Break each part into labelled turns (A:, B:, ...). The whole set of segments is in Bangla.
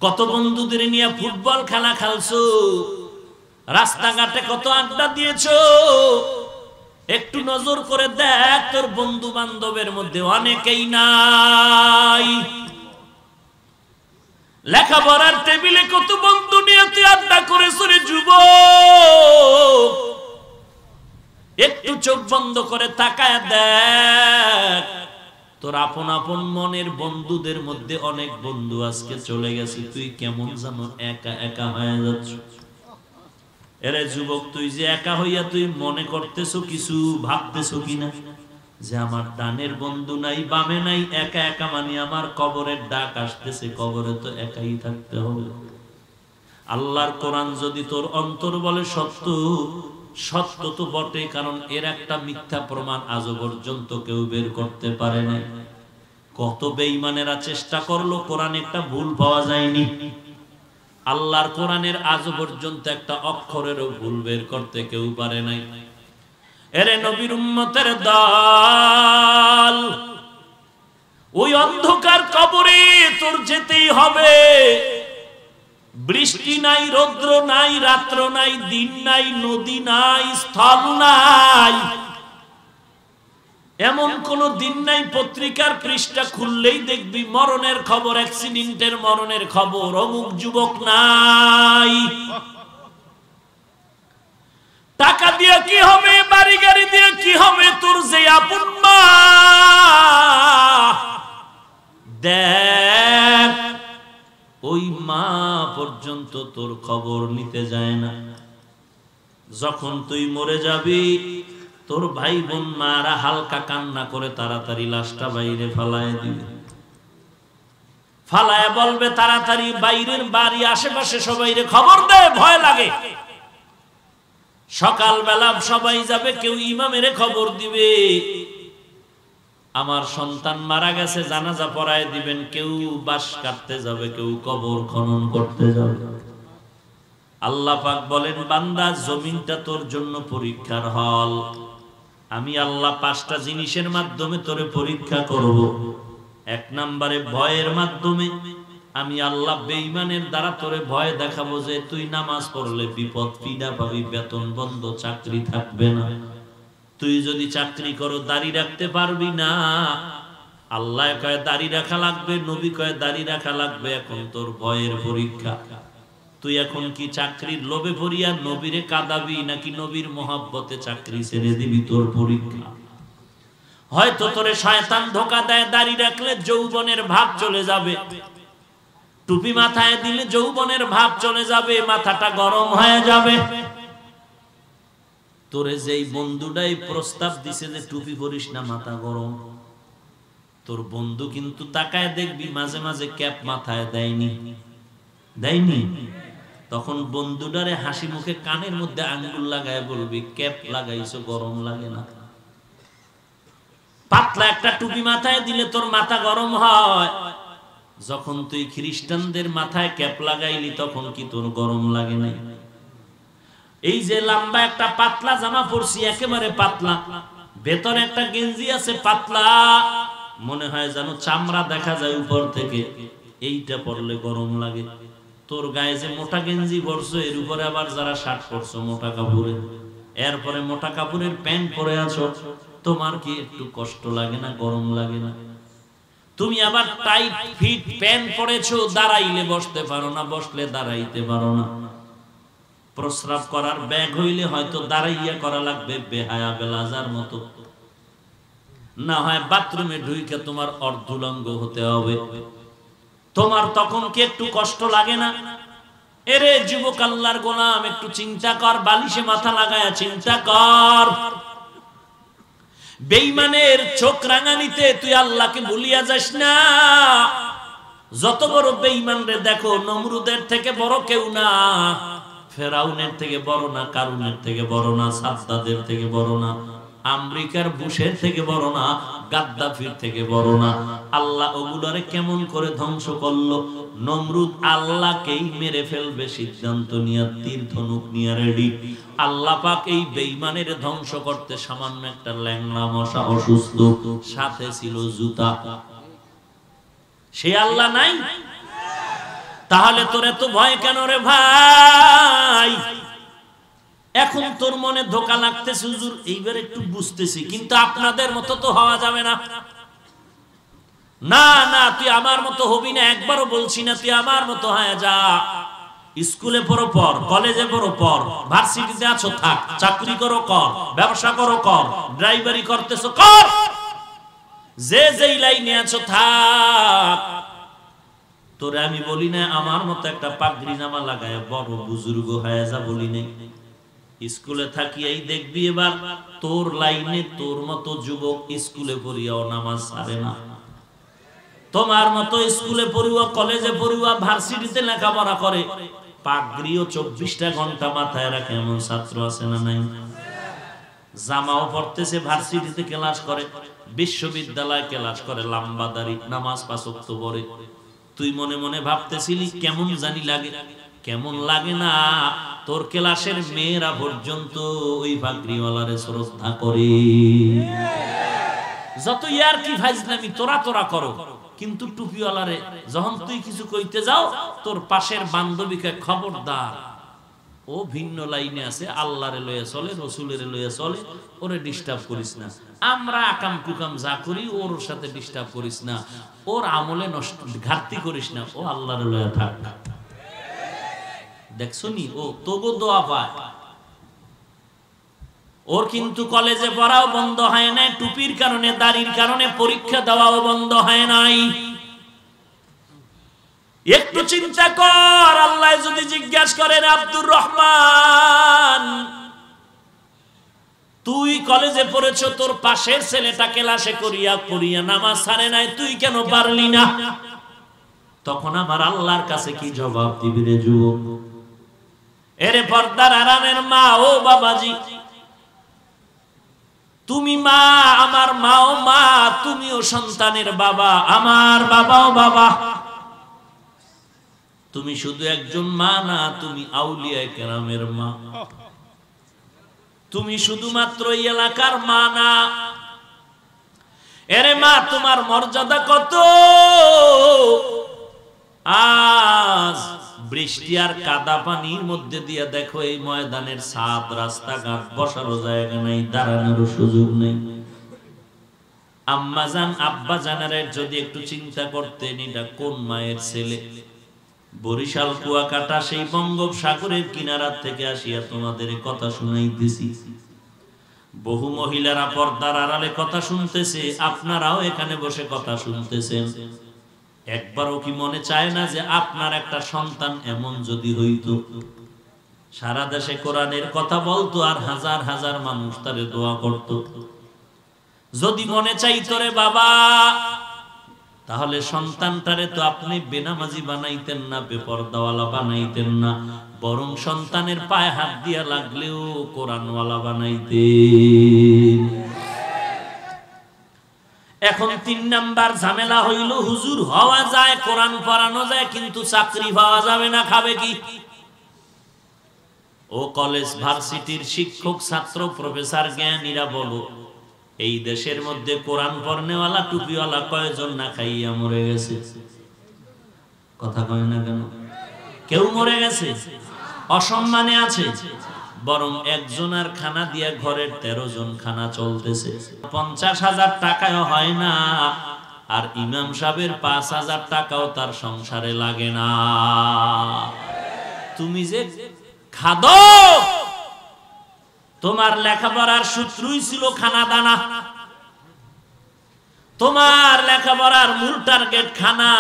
A: কত বন্ধুদের নিয়ে ফুটবল খেলা খেলছো, রাস্তাঘাটে কত আড্ডা দিয়েছো। একটু নজর করে দেখ, তোর বন্ধু বান্ধবের মধ্যে অনেকেই নাই। লেখাপড়ার টেবিলে কত বন্ধু নিয়ে তুই আড্ডা করেছো রে যুবক। একটু চোখ বন্ধ করে তাকায় দেখ, তোর আপন আপন মনের বন্ধুদের মধ্যে অনেক বন্ধু আজকে চলে গেছে, তুই কেমন যেন একা একা হয়ে যাচ্ছ। এরে যুবক, তুই যে একা হইয়া তুই মনে করতেছো কিছু, ভাবতেছো কিনা যে আমার ডানের বন্ধু নাই, বামে নাই, একা একা মানে আমার কবরের ডাক আসতেছে, কবরে তো একাই থাকতে হবে। আল্লাহর কোরআন যদি তোর অন্তর বলে সত্য, সত্য তো বটে, কারণ এর একটা মিথ্যা প্রমাণ আজও পর্যন্ত কেউ বের করতে পারে না। কত বেঈমানেরা চেষ্টা করলো, কোরআনে একটা ভুল পাওয়া যায়নি। আল্লাহর কোরআনের আজও পর্যন্ত একটা অক্ষরেরও ভুল বের করতে কেউ পারে নাই। এরে নবীর উম্মতের দল, ওই অন্ধকার কবরে তোর যেতেই হবে। বৃষ্টি নাই, রৌদ্র নাই, রাত্র নাই, দিন নাই, নদী নাই, স্থল নাই, এমন কোন দিন নাই পত্রিকার পৃষ্ঠা খুললেই দেখবি মরণের খবর, অ্যাক্সিডেন্টের মরণের খবর, অমুক যুবক নাই। টাকা দিয়ে কি হবে, বাড়ি গাড়ি দিয়ে কি হবে, তোর যে আপন মা দেখ, ওই মা পর্যন্ত তোর খবর নিতে যায় না। যখন তুই মরে যাবি, তোর ভাই বোন মারা হালকা কান্না করে তাড়াতাড়ি লাশটা বাইরে ফালায় দিবে, ফালায় বলবে তাড়াতাড়ি বাইরের বাড়ি আশেপাশে সবাইরে খবর দে, ভয় লাগে। সকালবেলা সবাই যাবে, কেউ ইমামের খবর দিবে আমার সন্তান মারা গেছে, জানাজা পড়ায় দিবেন, কেউ বাঁশ কাটতে যাবে, কেউ কবর খনন করতে যাবে। আল্লাহ পাক বলেন, বান্দা জমিনটা তোর জন্য পরীক্ষার হল। আমি আল্লাহ 5টা জিনিসের মাধ্যমে তোরে পরীক্ষা করব। 1 নম্বরে ভয়ের মাধ্যমে। আমি আল্লাহ বেঈমানের দ্বারা তোরে ভয় দেখাবো যে তুই নামাজ পড়লে বিপদ, পীড়া পাবি, বেতন বন্ধ, চাকরি থাকবে না। তুই যদি চাকরি করো দাড়ি রাখতে পারবি না। আল্লাহ কয় দাড়ি রাখা লাগবে, নবী কয় দাড়ি রাখা লাগবে। এখন তোর ভয়ের পরীক্ষা। তুই এখন কি চাকরির লোভে পড়িয়া নবীরে কাঁদাবি, নাকি নবীর মহব্বতে চাকরি ছেড়ে দিবি? তোর পরীক্ষা। হয়তো তোরে শয়তান ধোঁকা দেয়, দাড়ি রাখলে যৌবনের ভাব চলে যাবে, টুপি মাথায় দিলে যৌবনের ভাব চলে যাবে, মাথাটা গরম হয়ে যাবে। তোরে যেই বন্ধুটাই প্রস্তাব দিছে যে টুপি পরিস না, মাথা গরম, তোর বন্ধু কিন্তু তাকায় দেখবি মাঝে মাঝে ক্যাপ মাথায় দেয়নি, দেয়নি। তখন বন্ধুটারে হাসি মুখে কানের মধ্যে আঙ্গুল লাগায় বলবি, ক্যাপ লাগাইছো, গরম লাগে না? পাতলা একটা টুপি মাথায় দিলে তোর মাথা গরম হয়। যখন তুই খ্রিস্টানদের মাথায় ক্যাপ লাগাইলি, তখন কি তোর গরম লাগে নাই? এই যে লম্বা একটা পাতলা জামা পরছি, একেবারে পাতলা, ভেতরে একটা গেঞ্জি আছে পাতলা, মনে হয় যেন চামড়া দেখা যায় উপর থেকে, এইটা পরলে গরম লাগে। তোর গায়ে যে মোটা গেঞ্জি পরছো, এর উপরে আবার যারা শার্ট পরছো মোটা কাপড়ের, এরপরে মোটা কাপড়ের প্যান্ট পরে আছো, তোমার কি একটু কষ্ট লাগে না, গরম লাগে না? তুমি আবার টাইট ফিট প্যান্ট পরেছো, দাঁড়াইলে বসতে পারো না, বসলে দাঁড়াইতে পারো না। প্রস্রাব করার ব্যাগ হইলে হয়তো দাঁড়াইয়া করা লাগবে, বেহায়া বেলাজার মতো। না হয় বাথরুমে ঢুইকে তোমার অর্ধুলঙ্গ হতে হবে। তোমার তখন কি একটু কষ্ট লাগে না? এরে যুবক, আল্লাহর গোলাম, একটু চিন্তা কর, বালিশে মাথা লাগায়া চিন্তা কর। বেঈমানের চোখ রাঙানিতে তুই আল্লাহকে ভুলিয়া যাস না। যত বড় বেঈমান রে দেখো, নমরুদের থেকে বড় কেউ না, ফেরাউনের থেকে বড় না, কারুনের থেকে বড় না, সাদ্দাদের থেকে বড় না, আমেরিকার বুশের থেকে বড় না, গাদ্দাফির থেকে বড় না। আল্লাহ ওগুলারে কেমন করে ধ্বংস করলো? নমরুদ আল্লাহকেই মেরে ফেলবে সিদ্ধান্ত নিয়ে, তীর ধনুক নিয়ে রেডি। আল্লাহ পাক এই বেঈমানের ধ্বংস করতে সামান্য একটা ল্যাংড়া মশা অসুস্থ, সাথে ছিল জুতা। সে আল্লাহ নাই? তাহলে তোর এত ভয় কেন রে ভাই? এখন তোর মনে ধোঁকা লাগতেছে, হুজুর এইবার একটু বুঝতেছি, কিন্তু আপনাদের মতো তো হওয়া যাবে না। না না, তুই আমার মতো হবি না, একবারও বলছি না তুই আমার মতো হয়ে যা। স্কুলে পড়ো পড়, কলেজে পড়ো পড়, ভার্সিটিতে আছো থাক, চাকরি করো কর, ব্যবসা করো কর, ড্রাইভারি করতেছো কর, যে যেই লাইনে আছো থাক। তোরে আমি বলি না আমার মতো একটা পাগড়ি জামা লাগায় বড় বুজুর্গ হয়ে যা, বলি নাই। স্কুলে থাকিয়াই দেখবি এবার তোর লাইনে তোর মতো যুবক স্কুলে পড়িয়াও নামাজ ছাড়ে না। তোমার মতো স্কুলে পড়ুয়া, কলেজে পড়ুয়া, ভার্সিটিতে লেখাপড়া করে, পাগড়িও 24টা ঘন্টা মাথায় রাখে এমন ছাত্র আছে না নাই? জামাও পড়তেছে, ভার্সিটিতে ক্লাস করে, বিশ্ববিদ্যালয়ে ক্লাস করে, লম্বা দাড়ি, নামাজ 5 ওয়াক্ত পড়ে। তুই মনে মনে ভাবতেছিলি কেমন জানি লাগে। কেমন লাগে না, তোর ক্লাসের মেয়েরা পর্যন্ত ওই পাগড়িওয়ালারে শ্রদ্ধা করে। যত ইয়ার কি ফাজলামি তোরা তোরা করো, কিন্তু টুপিওয়ালারে যখন তুই কিছু কইতে যাও, তোর পাশের বান্ধবীকে খবরদার, ও ভিন্ন লাইনে আছে, আল্লাহরে লইয়া চলে, রসুলের লইয়া চলে, ওরে ডিস্টার্ব করিস না। আমরা আকাম কুকাম যা করি ওর সাথে ডিস্টার্ব করিস না, ওর আমলে নষ্ট ঘাটতি করিস না, ও আল্লাহরে লইয়া থাক। দেখছো নি, ও তবু দোয়া পায়। ওর কিন্তু কলেজে পড়াও বন্ধ হয় না, টুপির কারণে, দাড়ির কারণে পরীক্ষা দেওয়াও বন্ধ হয় নাই। একটু চিন্তা কর, আল্লাহ যদি জিজ্ঞাসা করেন আব্দুর রহমান তুই কলেজে পড়েছ, তোর পাশের ছেলেটা ক্লাসে করিয়া করিয়া নামাজ ছাড়ে নাই, তুই কেন পারলি না? তখন আমার আল্লাহর কাছে কি জবাব দিবি রে যুবক? এরে পর্দার আরামের মা, ও বাবাজি, তুমি মা, আমার মাও মা, তুমিও সন্তানের বাবা, আমার বাবাও বাবা। তুমি শুধু একজন মা না, তুমি আউলিয়া কেরামের মা। তুমি শুধুমাত্র এই এলাকার মা না। এরে মা, তোমার মর্যাদা কত! আজ বৃষ্টি আর কাদা পানির মধ্যে দিয়ে দেখো এই ময়দানের ছাদ, রাস্তাঘাট, বসারও জায়গা নেই, দাঁড়ানোরও সুযোগ নেই। আম্মা জান, আব্বা জানারে যদি একটু চিন্তা করতেন, এটা কোন মায়ের ছেলে? বরিশাল কুয়াকাটা সেই বঙ্গোপসাগরের কিনারা থেকে আসিয়া তোমাদের কথা শুনাইতেছি। বহু মহিলারা পর্দার আড়ালে কথা শুনতেছে, আপনারাও এখানে বসে কথা শুনতেছেন। একবারও কি মনে চায় না যে আপনার একটা সন্তান এমন যদি হইতো, সারা দেশে কোরআনের কথা বলতো আর হাজার হাজার মানুষ তারে দোয়া করত? যদি মনে চাইতো রে বাবা, তাহলে সন্তানটারে তো আপনি বেনামাজি বানাইতেন না, বেপরদাওয়ালা বানাইতেন না, বরং সন্তানের পায়ে হাত দিয়া লাগলেও কোরআনওয়ালা বানাইতেন। এখন 3 নাম্বার ঝামেলা হইল, হুজুর হওয়া যায়, কোরআন পড়ানো যায়, কিন্তু চাকরি পাওয়া যাবে না, খাবে কি? ও কলেজ ভার্সিটির শিক্ষক, ছাত্র, প্রফেসর, জ্ঞানীরা বলো, এই দেশের মধ্যে কোরআন পড়নেওয়ালা, টুপিওয়ালা কয়জন না খাইয়া মরে গেছে? কথা কয় না কেন? কেউ মরে গেছে? অসম্মানে আছে? বরং একজনের খানা দিয়া ঘরের 13 জন খানা চলতেছে। 50,000 টাকায় হয় না, আর ইমাম সাহেবের 5,000 টাকাও তার সংসারে লাগে না। তুমি যে খাদো, তোমার লেখাপড়ার সূত্রই ছিল খানা দানা, তোমার লেখাপড়ার মূল টার্গেট খানা।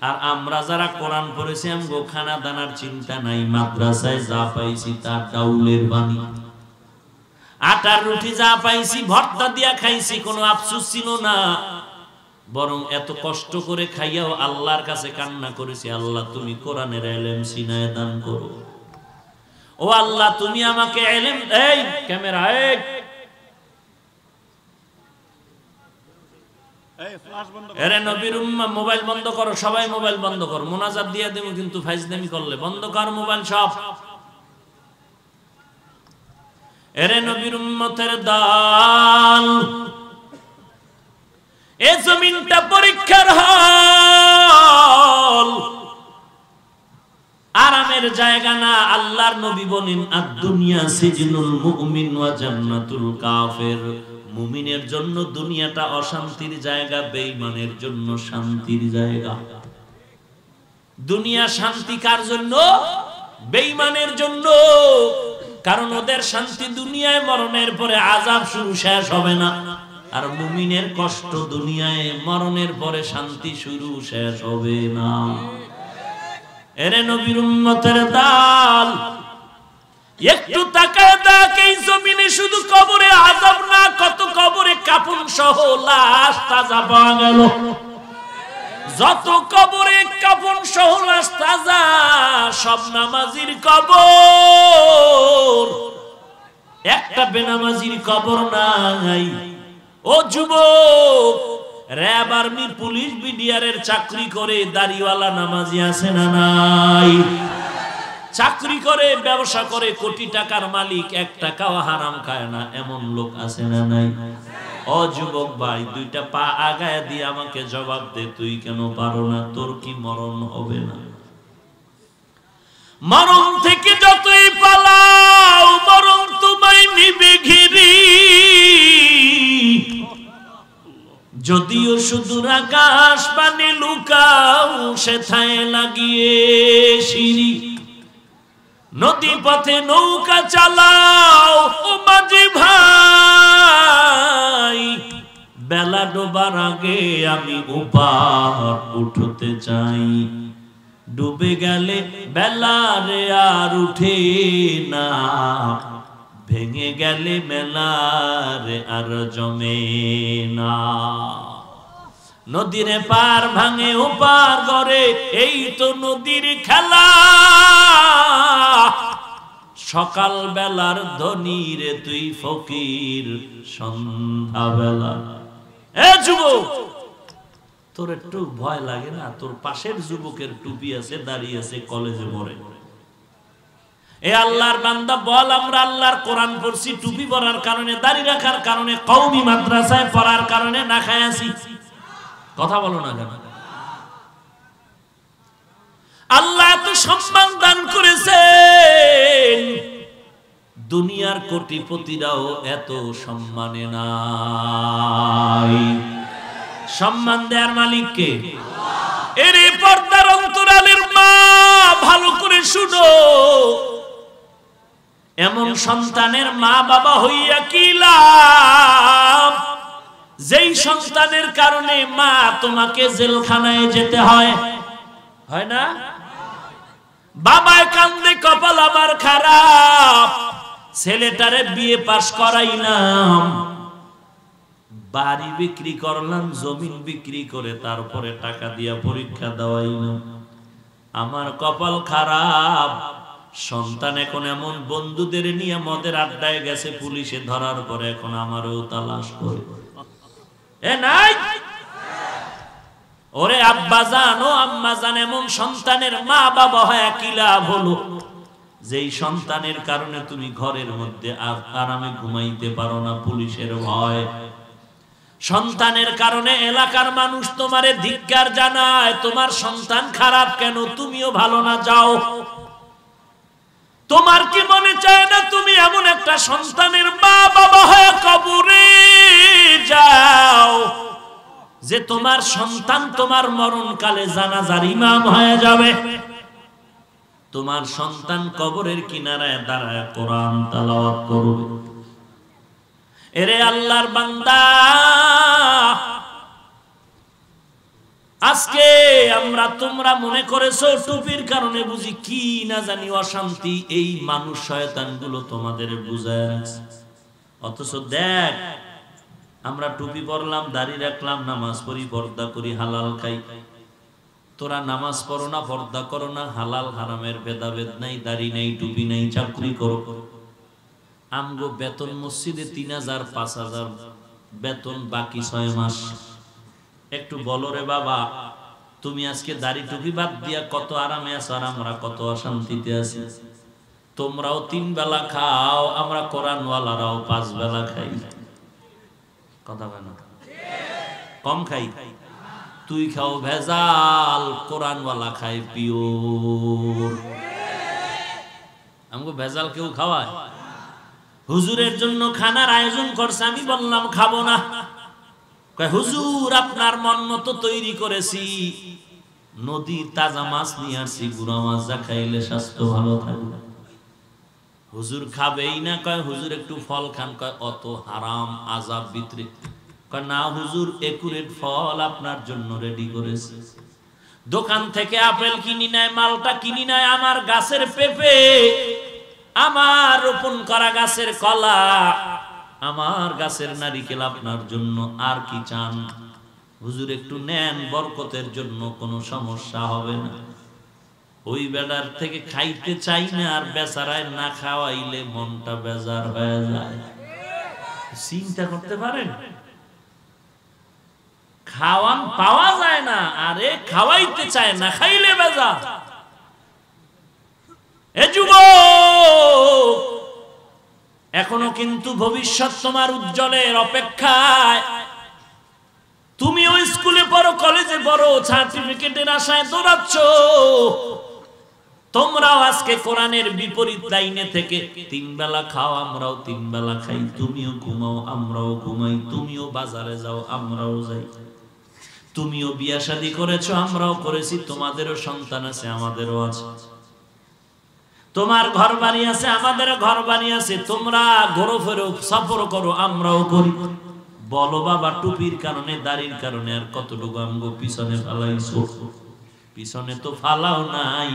A: আর আমরা যারা কোরআন পড়েছি, আমগো খানা দানার চিন্তা নাই, মাদ্রাসায় যা পাইছি তা ডাউলের বাণী, আটার রুটি যা পাইছি ভর্তা দিয়া খাইছি, কোনো আফসোস ছিল না। বরং এত কষ্ট করে খাইয়াও আল্লাহর কাছে কান্না করেছি, আল্লাহ তুমি কোরআনের ইলম সিনায় দান করো, ও আল্লাহ তুমি আমাকে ইলম। এই ক্যামেরা, এই এরে নবীর উম্মাহ, মোবাইল বন্ধ করো, সবাই মোবাইল বন্ধ করো, মুনাজাত দিয়ে দেব কিন্তু ফাইজলামি করলে বন্ধ কর মোবাইল সব। এরে নবীর উম্মতের দল, এ জমিনটা পরীক্ষার হল, মহল আরামের জায়গা না। আল্লাহর নবী বলেন আদ-দুনিয়া সিজনুল মুমিন ওয়া জান্নাতুল কাফির। মুমিনের জন্য দুনিয়াটা অশান্তির জায়গা, বেঈমানের জন্য শান্তির জায়গা। দুনিয়া শান্তি কার জন্য? বেঈমানের জন্য। কারণ ওদের শান্তি দুনিয়ায়, মরণের পরে আযাব শুরু, শেষ হবে না। আর মুমিনের কষ্ট দুনিয়ায়, মরণের পরে শান্তি শুরু, শেষ হবে না। এরে নবীর উম্মতের দল, একটু তাকায় দেখ এই জমিনে শুধু কবরে আযাব না, কত কবরে কাফন সহ লাশ তাজা পাওয়া গেল। যত কবরে কাফন সহ লাশ তাজা, সব নামাজির কবর, একটা বেনামাজির কবর নাই। ও যুবক, র‍্যাব, আর্মি, পুলিশ, বিডিআরের চাকরি করে দাড়িওয়ালা নামাজি আছে না নাই? চাকরি করে, ব্যবসা করে, কোটি টাকার মালিক, এক টাকাও হারাম খায় না, এমন লোক আছে না নাই? ও যুবক ভাই, দুইটা পা আগায় দিয়ে আমাকে জবাব দে, তুই কেন পারো না? তোর কি মরণ হবে না? মরণ থেকে যতই পালাও, মরণ তোমায় নিবে ঘিরি। যদিও সুদূর আকাশ পানে লুকাও, সেথায় লাগিয়ে সিঁড়ি। নদী পথে নৌকা চালাও ও মাঝি ভাই, বেলা ডোবার আগে আমি ওপার উঠতে চাই। ডুবে গেলে বেলা রে আর উঠে না, ভেঙে গেলে মেলা রে আর জমে না। নদীর পার ভাঙে ওপার গড়ে, এই তো নদীর খেলা। সকাল বেলার ধনী রে তুই ফকির, সন্ধ্যা বেলা। এ যুবক, তোর একটু ভয় লাগে না? তোর পাশের যুবকের টুপি আছে, দাঁড়িয়ে আছে, কলেজে পড়ে। এ আল্লাহর বান্দা বল, আমরা আল্লাহর কোরআন পড়ছি, টুপি পরার কারণে, দাড়ি রাখার কারণে, কওমি মাদ্রাসায় পড়ার কারণে না খায় আছি? কথা বলো না কেন? আল্লাহ এত সম্মান দান করেছেন, দুনিয়ার কোটিপতিরাও এত সম্মানে নাই। সম্মান দেয়ার মালিক কে? এরে পর্দার অন্তরালের মা, ভালো করে শুনো। এমন সন্তানের মা বাবা হইয়া কি লাভ, যেই সন্তানের কারণে মা তোমাকে জেলখানায় যেতে হয়? হয় না? বাবায় কান্দে, কপাল আমার খারাপ, ছেলেটারে বিয়ে পাশ করাইলাম, বাড়ি বিক্রি করলাম, জমিন বিক্রি করে তারপরে টাকা দিয়া পরীক্ষা দেওয়াইলাম, আমার কপাল খারাপ। সন্তান এখন এমন বন্ধুদের নিয়ে মদের আড্ডায় গেছে, পুলিশে ধরার পরে এখন আমারও তালাশ করে। এ নাই ওরে আব্বাজান ও আম্মাজান, এমন সন্তানের মা বাবা হয় কি লাভ হলো, যেই সন্তানের কারণে তুমি ঘরের মধ্যে আরামে ঘুমাইতে পারো না, পুলিশের ভয়। সন্তানের কারণে এলাকার মানুষ তোমারে ধিক্কার জানায়, তোমার সন্তান খারাপ কেন, তুমিও ভালো না, যাও। তোমার কি মনে চায় না তুমি এমন একটা সন্তানের মা বাবা হয়ে কবরে যাও, যে তোমার সন্তান তোমার মরণকালে জানাজার ইমাম হয়ে যাবে? তোমার সন্তান কবরের কিনারায় দাঁড়ায় কোরআন তেলাওয়াত করবে। এরে আল্লাহর বান্দা, আজকে আমরা, তোমরা মনে করেছো টুপির কারণে বুঝি কি না জানি অশান্তি, এই মানুষ শয়তানগুলো তোমাদের বুঝায় রাখছে। অথচ দেখ, আমরা টুপি পরলাম, দাড়ি রাখলাম, নামাজ পড়ি, পর্দা করি, হালাল খাই। তোরা নামাজ পড়ো না, পর্দা করো না, হালাল হারামের ভেদাভেদ নাই, দাড়ি নাই, টুপি নাই, চাকরি করো। আমগো বেতন মসজিদে 3000 5000 বেতন, বাকি 6 মাস। একটু বলো রে বাবা, তুমি আজকে দাড়ি টুপি বাদ দিয়া কত আরামে আছো, আর আমরা কত অশান্তিতে আছি। তোমরাও 3 বেলা খাও, আমরা কোরআনওয়ালারাও 5 বেলা খাই। কথা বলে না? কম খাই? তুই খাও ভেজাল, কোরআনওয়ালা খায় পিওর। আমাকে ভেজাল কেউ খাওয়ায়? হুজুরের জন্য খানার আয়োজন করছে, আমি বললাম খাবো না। কয় হুজুর আপনার মন মতো তৈরি করেছি, নদীর তাজা মাছ নিয়ে আসছি, গুঁড়া মাছ যা খাইলে স্বাস্থ্য ভালো থাকবে। হুজুর খাবেই না। কয় হুজুর একটু ফল খান। কয় অত হারাম, আযাব ভিতরে। কয় না হুজুর, একুরেট ফল আপনার জন্য রেডি করেছে। দোকান থেকে আপেল কিনি নাই, মালটা কিনি নাই, আমার গাছের পেঁপে, আমার রোপণ করা গাছের কলা, আমার গাছের নারিকেল আপনার জন্য। আর কি চান? হুজুর একটু নেন, বরকতের জন্য, কোনো সমস্যা হবে না। ওই বেড়ার থেকে খাইতে চাই না, আর বেচারায় না খাওয়াইলে মনটা বেজার হয়ে যায়। চিন্তা করতে পারেন? খাওয়ান পাওয়া যায় না, আরে খাওয়াইতে চায় না, খাইলে বেজার। এ যুবক, এখনো কিন্তু ভবিষ্যৎ তোমার উজ্জ্বলের অপেক্ষায়। তুমি ওই স্কুলে পড়ো, কলেজে পড়ো, সার্টিফিকেটের আশায় দৌড়াচ্ছ। তোমরাও আজকে কোরআনের বিপরীত লাইনে থেকে তিন বেলা খাও, আমরাও তিন বেলা খাই। তুমিও ঘুমাও, আমরাও ঘুমাই। তুমিও বাজারে যাও, আমরাও যাই। তুমিও বিয়া শাদী করেছো, আমরাও করেছি। তোমাদেরও সন্তান আছে, আমাদেরও আছে। তোমার ঘর বাড়ি আছে, আমাদেরও ঘর বাড়ি আছে। তোমরা ঘোরো ফেরো, সফর করো, আমরাও করি। বলো বাবা, টুপির কারণে, দাড়ির কারণে আর কতটুকু আমগো পিছনে ফালাইছো? পিছনে তো ফালাও নাই,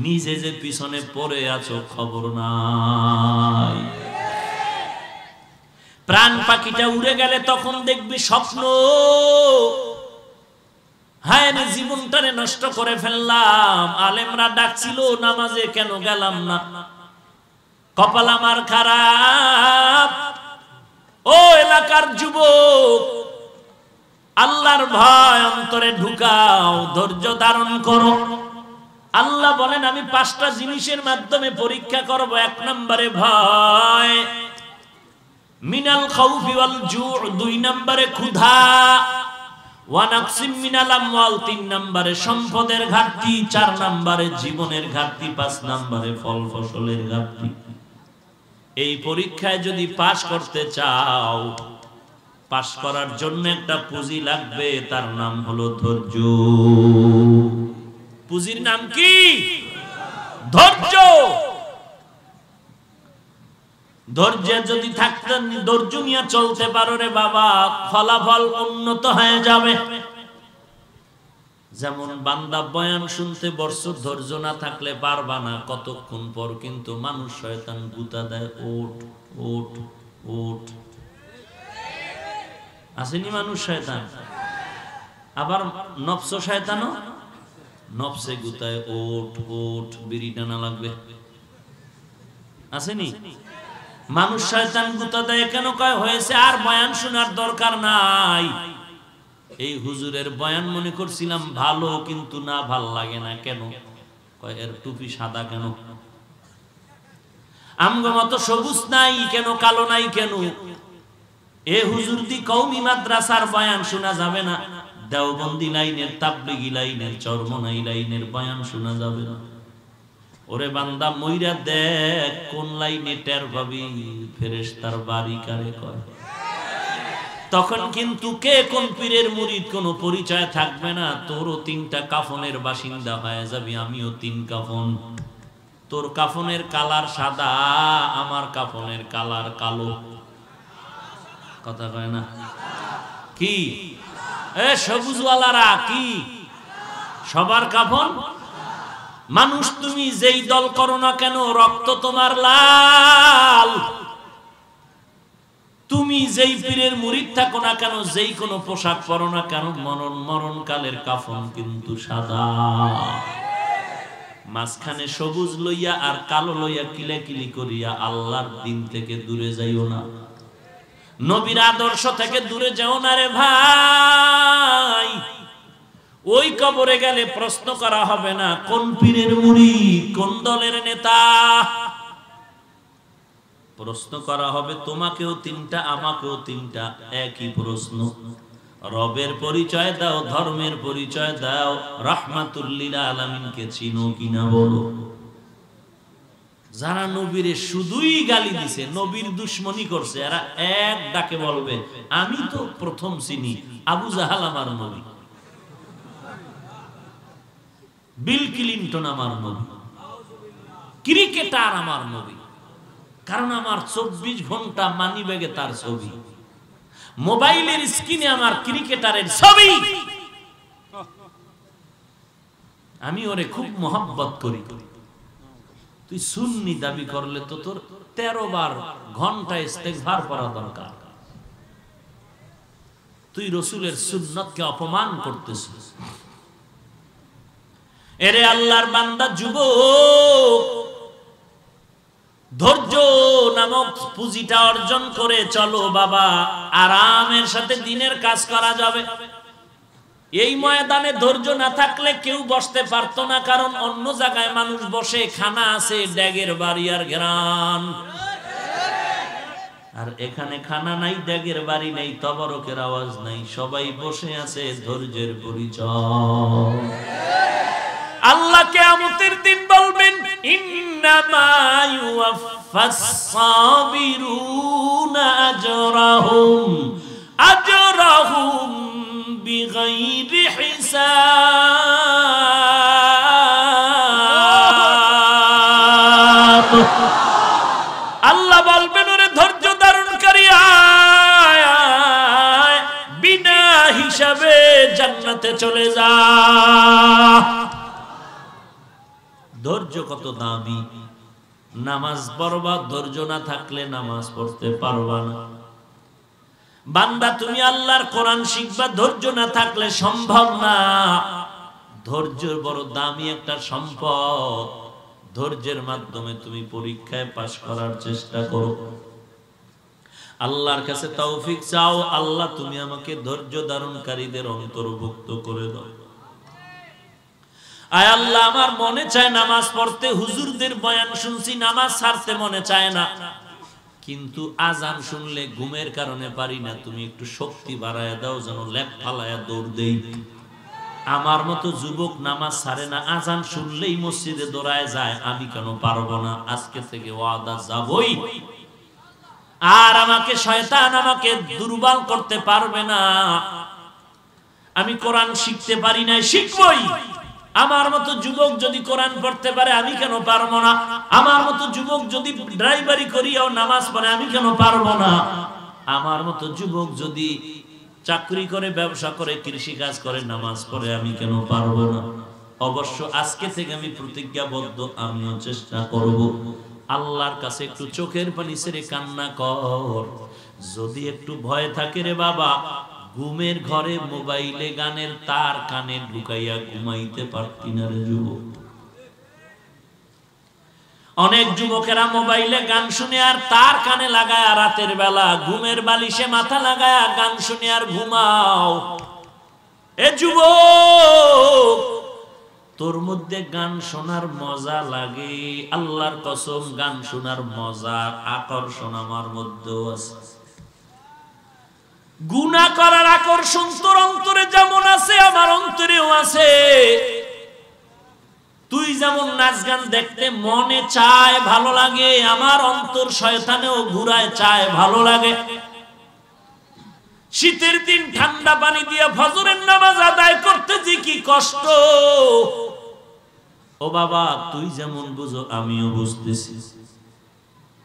A: নিজে যে পিছনে পড়ে আছো খবর নাই। প্রাণ পাখিটা উড়ে গেলে তখন দেখবি স্বপ্ন। হায় রে, জীবনটারে নষ্ট করে ফেললাম। আলেমরা ডাকছিল নামাজে, কেন গেলাম না? কপাল আমার খারাপ। ও এলাকার যুবক, আল্লাহর ভয় অন্তরে ঢুকাও, ধৈর্য ধারণ করো। আল্লাহ বলেন আমি 5টা জিনিসের মাধ্যমে পরীক্ষা করব। 1 নম্বরে ভয়, মিনাল খাউফি ওয়াল জু'। 2 নম্বরে ক্ষুধা, ওয়া নাকসিম মিনাল আমওয়াল। 3 নম্বরে সম্পদের ঘাটতি। 4 নম্বরে জীবনের ঘাটতি। 5 নম্বরে ফল ফসলের ঘাটতি। এই পরীক্ষায় যদি পাশ করতে চাও, পাশ করার জন্য একটা পুঁজি লাগবে, তার নাম হলো ধৈর্য। পুঁজির নাম কি? ধৈর্য। ধৈর্য যদি থাকতে, ধৈর্য নিয়ে চলতে পারো রে বাবা, ফলাফল উন্নত হয়ে যাবে। যেমন বান্দা বয়ান শুনতে বসছো, ধৈর্য না থাকলে পারবা না। কতক্ষণ পর কিন্তু মানুষ শয়তান গুতা দেয়, ওঠ ওঠ ওঠ। আসেনি মানুষ শয়তান? আবার নফস শয়তানও নফসে গুতায়, ওঠ ওঠ, বিড়ি টানা লাগবে। আসেনি? মানুষ শয়তান গুতা দেয় কেন? কয় হয়েছে, আর বয়ান শোনার দরকার নাই। এই হুজুরের বয়ান মনে করছিলাম ভালো, কিন্তু না ভাল লাগে না। কেন? কয় এর টুপি সাদা কেন? আমগো মতো সবুজ নাই কেন, কালো নাই কেন? এ হুজুর দি কওমি মাদ্রাসার বয়ান শোনা যাবে না, দেওবন্দি লাইনের, তাবলিগি লাইনের, চরমনাই লাইনের বয়ান শোনা যাবে না। ওরে বান্দা, মইরা দেখ কোন লাইনে টের পাবি ফেরেশতার বাড়ি কারে কয়। তখন কিন্তু কে কোন পীরের মুরিদ কোনো পরিচয় থাকবে না। তোরও 3টা কাফনের বাসিন্দা হয়ে যাবি, আমিও 3 কাফন। তোর কাফনের কালার সাদা, আমার কাফনের কালার কালো। কথা কয় না কি? এ সবুজওয়ালারা কি সবার কাফন? মানুষ তুমি যেই দল করো না কেন, রক্ত তোমার লাল। তুমি যেই পীরের মুরিদ থাকো না কেন, যেই কোনো পোশাক পরো না কেন, মরণকালের কাফন কিন্তু সাদা। মাঝখানে সবুজ লইয়া আর কালো লইয়া কিলাকিলি করিয়া আল্লাহর দিন থেকে দূরে যাইও না, নবীর আদর্শ থেকে দূরে যাও না রে ভাই। ওই কবরে গেলে প্রশ্ন করা হবে না কোন পীরের মুরিদ, কোন দলের নেতা। প্রশ্ন করা হবে তোমাকেও 3টা, আমাকেও 3টা, একই প্রশ্ন। রবের পরিচয় দাও, ধর্মের পরিচয় দাও, রাহমাতুল লিল আলামিনকে চিনো কিনা বলো। যারা নবীরে শুধুই গালি দিছে, নবীর দুশ্মনী করছে, এরা এক ডাকে বলবে আমি তো প্রথম চিনি আবু জাহাল আমার নবী, বিল ক্লিনটন আমার নবী, ক্রিকেটার আমার নবী, কারণ আমার 24 ঘন্টা মানি ব্যাগে তার ছবি, মোবাইলের স্ক্রিনে আমার ক্রিকেটারের ছবি, আমি ওরে খুব মোহাব্বত করি। তুই সুন্নি দাবি করলে তো তোর 13 বার ঘন্টা ইস্তেগফার করা দরকার। তুই রসুলের সুন্নতকে অপমান করতেছিস। এরে আল্লাহর বান্দা যুবক, ধৈর্য নামক পুঁজিটা অর্জন করে চলো বাবা, আরামের সাথে দিনের কাজ করা যাবে। এই ময়দানে ধৈর্য না থাকলে কেউ বসতে পারতো না, কারণ অন্য জায়গায় মানুষ বসে, খানা আছে, ড্যাগের বাড়ি আর ঘেরান, আর এখানে খানা নাই, ড্যাগের বাড়ি নেই, তবরকের আওয়াজ নাই, সবাই বসে আছে, ধৈর্যের পরিচয়। আল্লাহ কিয়ামতের দিন বলবেন ইন্নামা ইউওয়াফাস সাবিরুনা আজরাহুম বিগাইরি হিসাব। আল্লাহ বলবেন ওরে ধৈর্য ধারণকারী আয়, বিনা হিসাবে জান্নাতে চলে যা। ধৈর্য কত দামি! নামাজ পড়বা, ধৈর্য না থাকলে নামাজ পড়তে পারবা না। বান্দা তুমি আল্লাহর কোরআন শিখবা, ধৈর্য না থাকলে সম্ভব না। ধৈর্য বড় দামি একটা সম্পদ। ধৈর্যের মাধ্যমে তুমি পরীক্ষায় পাস করার চেষ্টা করো। আল্লাহর কাছে তৌফিক চাও, আল্লাহ তুমি আমাকে ধৈর্য ধারণকারীদের অন্তর্ভুক্ত করে দাও। আয় আল্লাহ, আমার মনে চায় নামাজ পড়তে, হুজুরদের বয়ান শুনছি, নামাজ ছাড়তে মনে চায় না, কিন্তু আজান শুনলে ঘুমের কারণে পারি না। তুমি একটু শক্তি বাড়ায় দাও, যেন লেপ ফালায়া দৌড় দেই। আমার মতো যুবক নামাজ ছাড়ে না, আজান শুনলেই মসজিদে দৌড়ায় যায়, আমি কেন পারবো না? আজকে থেকে ওয়াদা যাবই। আর আমাকে শয়তান আমাকে দুর্বল করতে পারবে না। আমি কোরআন শিখতে পারি না, শিখবই। আমার মতো যুবক যদি কোরআন পড়তে পারে, আমি কেন পারবো না? আমার মতো যুবক যদি ড্রাইভারি করিয়াও নামাজ পড়ে, আমি কেন পারবো না? আমার মতো যুবক যদি চাকরি করে, ব্যবসা করে, কৃষি কাজ করে, নামাজ পড়ে, আমি কেন পারবো না? অবশ্য আজকে থেকে আমি প্রতিজ্ঞাবদ্ধ, আমিও চেষ্টা করব। আল্লাহর কাছে একটু চোখের পানি ছেড়ে কান্না কর। যদি একটু ভয় থাকে রে বাবা, ঘুমের ঘরে মোবাইলে গানের তার কানে ঢুকাইয়া ঘুমাইতে পারতি না রে যুবক। অনেক যুবকেরা মোবাইলে গান শুনে আর তার কানে লাগায়, রাতের বেলা ঘুমের বালিশে মাথা লাগায় গান শুনে আর ঘুমাও। এ যুবক, তোর মধ্যে গান শোনার মজা লাগে, আল্লাহর কসম, গান শোনার মজা, আকর্ষণ আমার মধ্যেও আছে। গুনাহ করার আকর্ষণ তোর অন্তরে যেমন আছে, আমার অন্তরেও আছে। তুই যেমন নাচ গান দেখতে মনে চায়, ভালো লাগে, আমার অন্তর শয়তানেও ঘুরায়, চায়, ভালো লাগে। শীতের দিন ঠান্ডা পানি দিয়ে ফজরের নামাজ আদায় করতে যে কি কষ্ট! ও বাবা, তুই যেমন বুঝো আমিও বুঝতেছি,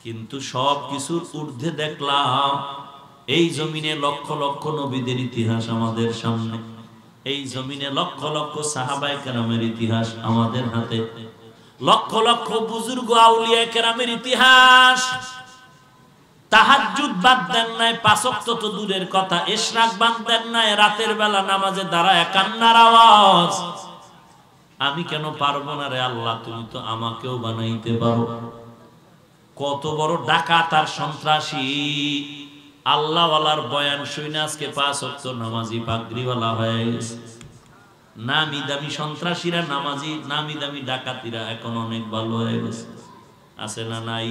A: কিন্তু সব কিছুর ঊর্ধ্বে দেখলাম এই জমিনে লক্ষ লক্ষ নবীদের ইতিহাস আমাদের সামনে, এই জমিনে লক্ষ লক্ষ সাহাবায়ে কেরামের ইতিহাস আমাদের হাতে, লক্ষ লক্ষ বুজুর্গ আউলিয়া কেরামের ইতিহাস। তাহাজ্জুদ বাদ দেন নাই, 5 ওয়াক্ত তো দূরের কথা, ইশরাক বাদ দেন নাই, রাতের বেলা নামাজে দাঁড়ায় কান্নার আওয়াজ। আমি কেন পারবো না রে আল্লাহ? তুমি তো আমাকেও বানাইতে পারো। কত বড় ডাকাত আর সন্ত্রাসী! আল্লাহওয়ালার বয়ান শুনে আজকে 5 ওয়াক্ত নামাজি পাগড়িওয়ালা হয়ে গেছে। নামি দামি সন্ত্রাসীরা নামাজি, নামি দামি ডাকাতিরা এখন অনেক ভালো হয়ে গেছে। আছে না নাই?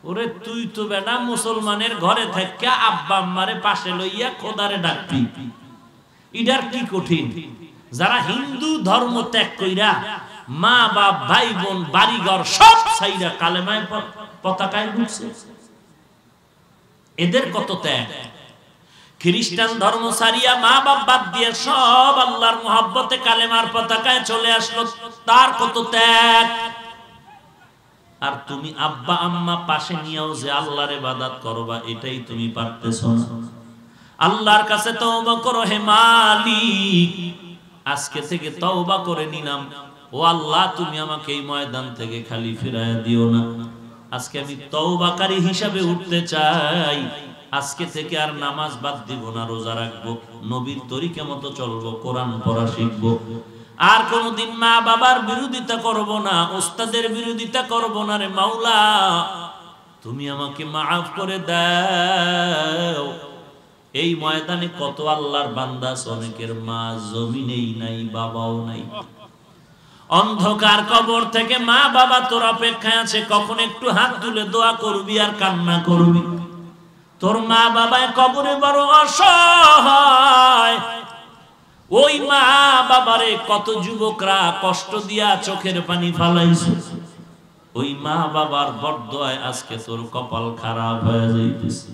A: ওরে তুই তো বেটা মুসলমানের ঘরে থেকে আব্বা আম্মারে পাশে লইয়া খোদারে ডাকবি, ইডার কি কঠিন? যারা হিন্দু ধর্ম ত্যাগ কইরা মা বাপ ভাই বোন বাড়িঘর সব ছাইরা কালেমায় পতাকায় ঢুকছে, এদের কত ত্যাগ। খ্রিস্টান ধর্ম সারিয়া মা বাপ বাদ দিয়ে সব আল্লাহর মুহাব্বতে কালেমার পতাকায় চলে আসলো, তার কত ত্যাগ। আর তুমি আব্বা আম্মা পাশে নিয়েও যে আল্লাহর ইবাদত করবা এটাই তুমি পারতেছ না। আল্লাহর কাছে তওবা করো, হে মালিক আজকে থেকে তওবা করে নিলাম, ও আল্লাহ তুমি আমাকে এই ময়দান থেকে খালি ফিরাইয়া দিও না। আজকে আমি তওবাকারী হিসাবে উঠতে চাই, আজকে থেকে আর নামাজ বাদ দিব না, রোজা রাখবো, নবীর তরিকা মতো চলবো, কোরআন পড়া শিখবো, আর কোনদিন মা বাবার বিরোধিতা করব না, ওস্তাদের বিরোধিতা করব না। রে মাওলা তুমি আমাকে মাফ করে দাও। এই ময়দানে কত আল্লাহর বান্দা, অনেকের মা জমিনেই নাই, বাবাও নাই, অন্ধকার কবর থেকে মা বাবা তোর অপেক্ষায় আছে, কখন একটু হাত তুলে দোয়া করবি আর কান্না করবি। তোর মা বাবায় কবরে বড় অসহায়, ওই মা বাবারে কত যুবকরা কষ্ট দিয়া চোখের পানি ফালাইছে, ওই মা বাবার বরদোয়ায় আজকে তোর কপাল খারাপ হয়ে যাইতেছে।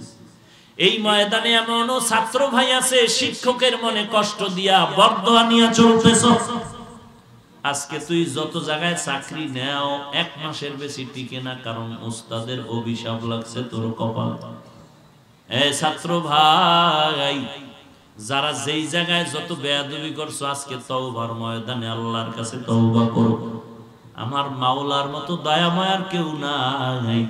A: এই ময়দানে এমনও ছাত্র ভাই আছে শিক্ষকের মনে কষ্ট দিয়া বরদোয়া নিয়ে চলতেছ। আজকে তুই যত জায়গায় চাকরি নেও 1 মাসের বেশি টিকে না, কারণ ওস্তাদের অভিশাপ লাগছে তোর কপাল। এই ছাত্র ভাই যারা যেই জায়গায় যত বেয়াদবি করছো, আজকে তওবার ময়দানে আল্লাহর কাছে তওবা করো। আমার মাওলার মতো দয়াময় কেউ নাই,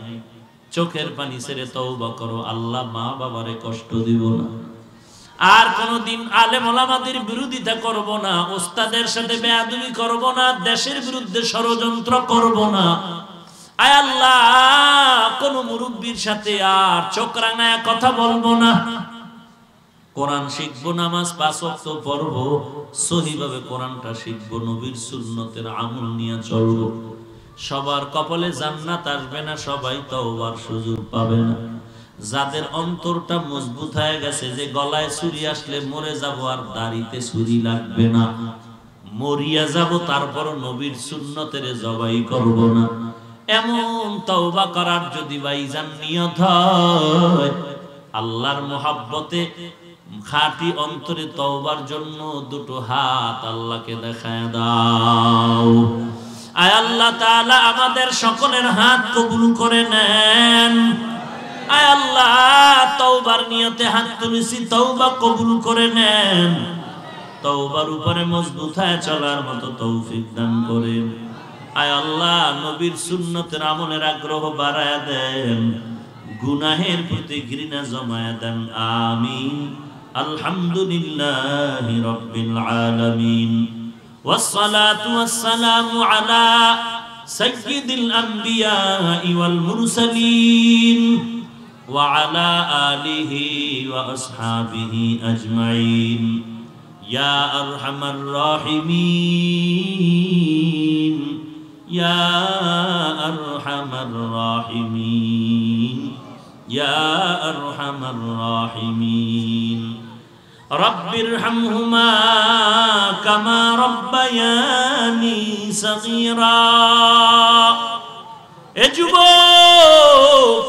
A: চোখের পানি ছেড়ে তওবা করো, আল্লাহ মা বাবারে কষ্ট দিব না। আর কোনদিন আলেম ওলামাদের বিরোধিতা করব না, ওস্তাদের সাথে বেয়াদবি করব না, দেশের বিরুদ্ধে ষড়যন্ত্র করব না। আয় আল্লাহ কোন মুরব্বির সাথে আর চোখ রাঙায়া কথা বলবো না। কোরআন শিখবো, নামাজ 5 ওয়াক্ত পড়বো, সহিভাবে কোরআনটা শিখবো, নবীর সুন্নতের আমল নিয়ে চলবো। সবার কপালে জান্নাত আসবে না, সবাই তওবার সুযোগ পাবে না। যাদের অন্তরটা মজবুত হয়ে গেছে, যে গলায় ছুরি আসলে মরে যাব আর দাড়িতে ছুরি লাগবে না, মরিয়া যাব তারপর নবীর সুন্নতের জবাই করব না, এমন তওবা করার যদি ভাইজান নিয়ত হয়, আল্লাহর মুহাব্বতে খাঁটি অন্তরে তওবার জন্য 2টো হাত আল্লাহকে দেখায় দাও। আয় আল্লাহ তাআলা আমাদের সকলের হাত কবুল করে নেন। আয় আল্লাহ তওবার নিয়তে হাত তুলেছি, তওবা কবুল করে নেন। তওবার উপরে মজবুত হয়ে চলার মতো তৌফিক দান করেন। আয় আল্লাহ নবীর সুন্নতের আমলের আগ্রহ বাড়ায়া দেন, গুনাহের প্রতি ঘৃণা জমায়া দেন। আমিন। আলহামদুলিল্লাহি রাব্বিল আলামিন, ওয়াসসালাতু ওয়াসসালামু আলা সাইয়্যিদিল আমবিয়া ওয়াল মুরসালিন ওয়া আলা আলিহি ওয়া আসহাবিহি আজমাইন। ইয়া আরহামার রাহিমিন, ইয়া আরহামার রাহিমিন, ইয়া আরহামার রাহিমিন। রব্বিরহামহুমা কামা রব্বায়ানি সগীরা। এ যুবক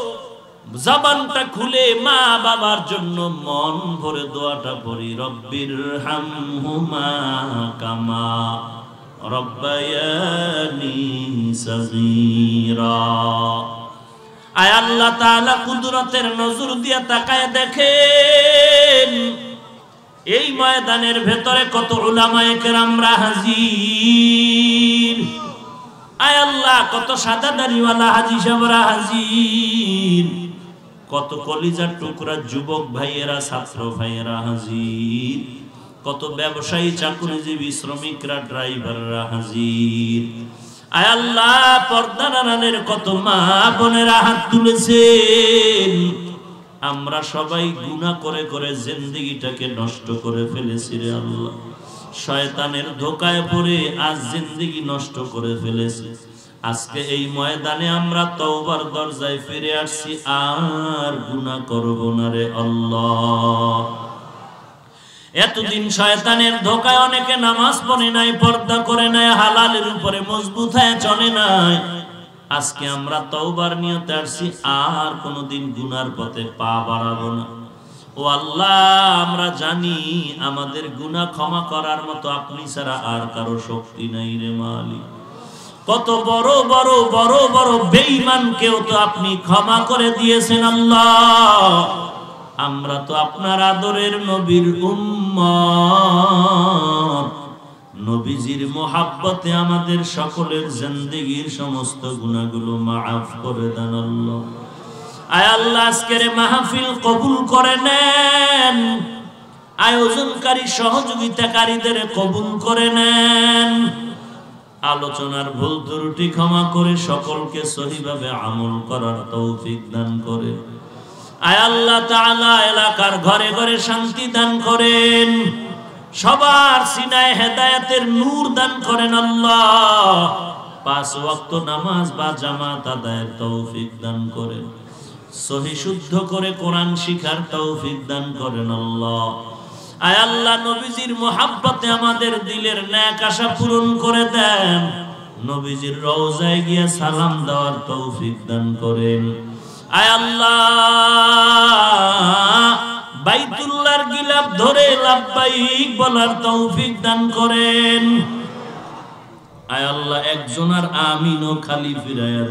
A: জবানটা খুলে মা বাবার জন্য মন ভরে দোয়াটা পড়ি, রব্বিরহামহুমা কামা রব্বায়ানি সগীরা। আয় আল্লাহ তাআলা কুদরতের নজর দিয়ে তাকায় দেখেন, এই ময়দানের ভেতরে কত উলামায়ে কেরামরা হাজির। আয় আল্লাহ কত সাদা দাড়িওয়ালা হাজী সাহেবরা হাজির, কত কলিজার টুকরা যুবক ভাইয়েরা, ছাত্র ভাইয়েরা হাজির, কত ব্যবসায়ী চাকুরিজীবী শ্রমিকরা, ড্রাইভাররা হাজির। আয় আল্লাহ পর্দার আড়ালের কত মা বোনেরা হাত তুলেছেন। আমরা সবাই গুনাহ করে করে জিন্দেগিটাকে নষ্ট করে ফেলেছি রে আল্লাহ, শয়তানের ধোকায় পড়ে আজ জিন্দেগি নষ্ট করে ফেলেছি। আজকে এই ময়দানে আমরা তওবার দরজায় ফিরে আসছি, আর গুনাহ করব না রে আল্লাহ। এতদিন শয়তানের ধোঁকায় অনেকে নামাজ পড়ে নাই, পর্দা করে নাই, হালালের উপরে মজবুত হয়ে চলে নাই। আজকে আমরা তওবার নিয়তে আসছি, আর কোনোদিন গুনার পথে পা বাড়াবো না। ও আল্লাহ, আমরা জানি আমাদের গুনাহ ক্ষমা করার মতো আপনি ছাড়া আর কারো শক্তি নাই রে মালিক। কত বড় বড় বড় বড় বেঈমানকেও তো আপনি ক্ষমা করে দিয়েছেন আল্লাহ। আমরা তো আপনার আদরের নবীর উম্মত, নবীজির মোহাব্বতে আমাদের সকলের জিন্দেগীর সমস্ত গুনাহগুলো মাফ করে দেন আল্লাহ। আয় আল্লাহ, আজকের মাহফিল কবুল করে নেন, আয়োজনকারী সহযোগিতাকারীদের কবুল করে নেন, আলোচনার ভুল ত্রুটি ক্ষমা করে সকলকে সহিভাবে আমল করার তৌফিক দান করে। আয় আল্লাহ তাআলা, এলাকার ঘরে ঘরে শান্তি দান করেন, সবার সিনায় হেদায়েতের নূর দান করেন আল্লাহ। 5 ওয়াক্ত নামাজ বা জামাত আদায়ের তৌফিক দান করেন, সহি শুদ্ধ করে কোরআন শিখার তৌফিক দান করেন আল্লাহ। আয় আল্লাহ, নবীজির মোহাব্বতে আমাদের দিলের নেক আশা পূরণ করে দেন, নবীজির রওজায় গিয়ে সালাম দেওয়ার তৌফিক দান করেন। আয় আল্লাহ, বাইতুল্লাহর গিলাফ ধরে লাব্বাইক বলার তৌফিক দান করেন। আয় আল্লাহ, একজন আর আমিনও খালি ফিরায়া